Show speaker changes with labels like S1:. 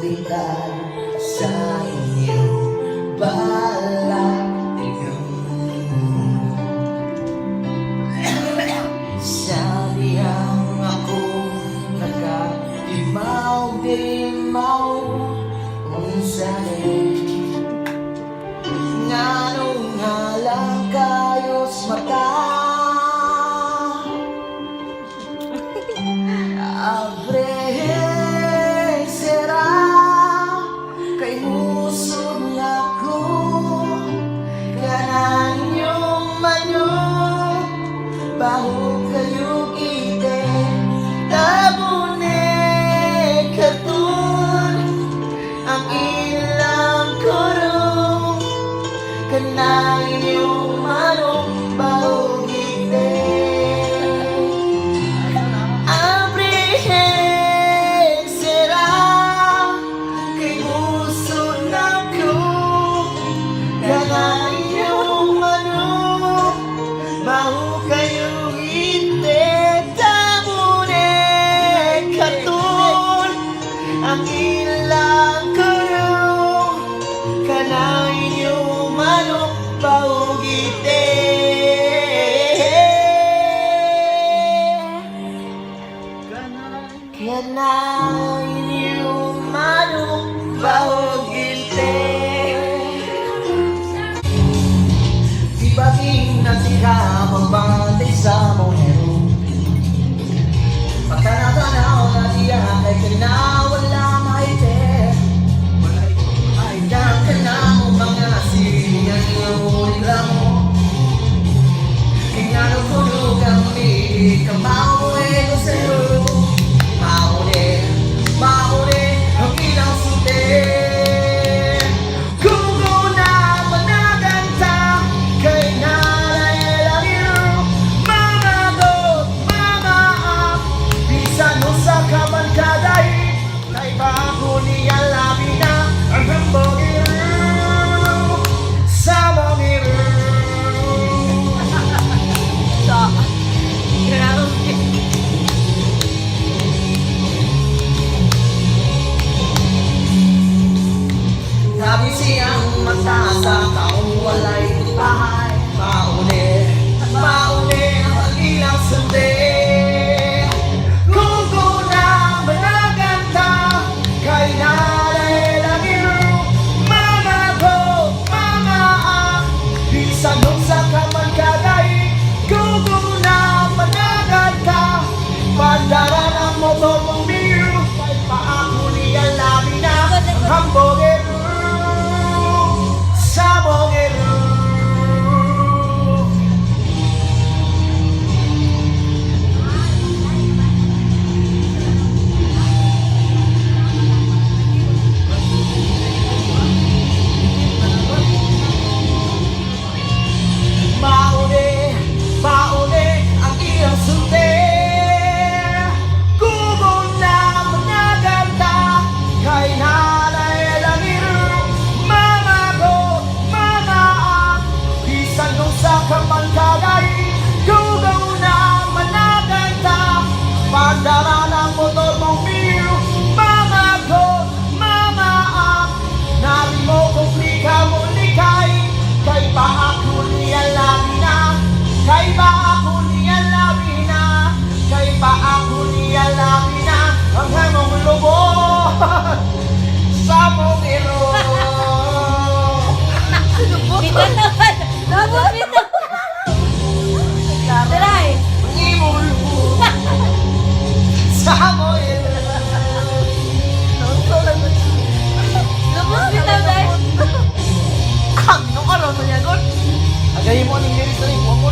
S1: kapitan sa inyong balaktigan. Sabihang ako nagkatimaw-dimaw kung sa'yo nganong halang kayos mata. Abre sera kay musog ako kanan yung manyo baho kayo ite tabune katun ang ilang kurong kanan yung manong baho ite. Bago kayong hindi tabune katun ang ilang kurong kanain yung manok paugite. Kanain yung manok paugite. Di baging natira magbantay sa monero pagkanatanaw na diya kay kinawala maite ay dang ka na mo mga siringan yung ramo kinano ko lugang di ka mauwi ko sa'yo mauli ang ilang sute. Sabi siyang mata sa taong walay bahay mauli ang ilang sande. Kung kunang managanta kay nanay langiro mama ko, mama bisan nung sa kaman kaday. Kung kunang managanta pandara ng motor mong biro kay paako niya labi na ang hambogero sa mongero. Mauli ang iyong sunte. Kugon na managanta kay nanay langiro mama ko, mama bisan nung sa kamangkagay. Kugon na managanta pandara ng motor mong biro mama ko, mama nari mo kung lika mo likay kay paako niya labi na kay paako niya labi na kay paako niya labi na ang hamong lubo sa mongero.
S2: Bitan naman! Dapat bitan! Taray!
S1: Ang imong lubo sa mongero.
S2: Lubos bitan tayo!
S1: Nung araw mo niya doon agayin mo ang lyrics na rin. Huwag mo